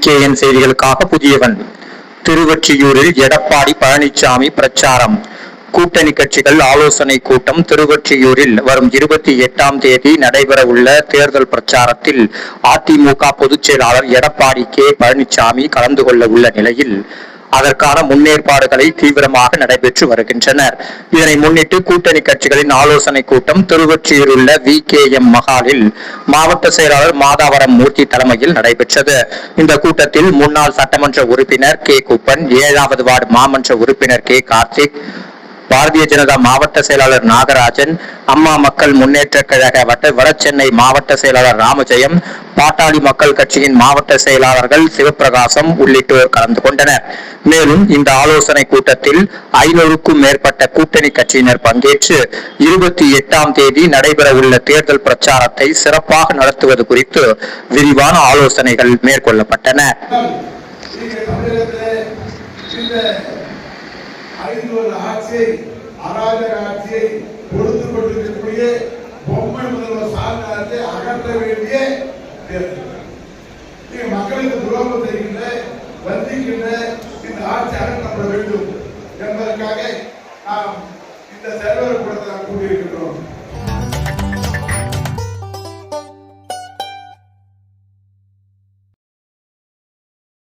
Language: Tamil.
VKN செய்திகளுக்காக புதியவன். திருவொற்றியூரில் எடப்பாடி பழனிசாமி பிரச்சாரம். கூட்டணி கட்சிகள் ஆலோசனை கூட்டம் திருவொற்றியூரில் வரும் 28ஆம் தேதி நடைபெற உள்ள தேர்தல் பிரச்சாரத்தில் அதிமுக பொதுச் செயலாளர் எடப்பாடி பழனிசாமி கலந்து கொள்ள உள்ள நிலையில் அதற்கான முன்னேற்பாடுகளை தீவிரமாக நடைபெற்று வருகின்றனர். இதனை முன்னிட்டு கூட்டணி கட்சிகளின் ஆலோசனை கூட்டம் திருவொற்றியூரில் உள்ள VKM மகாலில் மாவட்ட செயலாளர் மாதாவரம் மூர்த்தி தலைமையில் நடைபெற்றது. இந்த கூட்டத்தில் முன்னாள் சட்டமன்ற உறுப்பினர் குப்பன், 7வது வார்டு மாமன்ற உறுப்பினர் கார்த்திக், பாரதிய ஜனதா மாவட்ட செயலாளர் நாகராஜன், அம்மா மக்கள் முன்னேற்ற கழக வடசென்னை மாவட்ட செயலாளர் ராமஜெயம், பாட்டாளி மக்கள் கட்சியின் மாவட்ட செயலாளர்கள் சிவபிரகாசம் உள்ளிட்டோர் கலந்து கொண்டனர். மேலும் இந்த ஆலோசனை கூட்டத்தில் 500க்கும் மேற்பட்ட கூட்டணி கட்சியினர் பங்கேற்று 28ஆம் தேதி நடைபெற உள்ள தேர்தல் பிரச்சாரத்தை சிறப்பாக நடத்துவது குறித்து விரிவான ஆலோசனைகள் மேற்கொள்ளப்பட்டன. அராஜக ஆட்சியை கொடுத்து கொண்டிருக்கக்கூடிய பொம்மை முதல்வர் சாதனத்தை அகற்ற வேண்டிய மக்களுக்கு துரோகம் செய்கின்ற வந்திக்கின்ற இந்த ஆட்சி அகற்றப்பட வேண்டும் என்பதற்காக நாம் இந்த செயல்பாடு கூடத்தை கூட்டியிருக்கின்றோம்.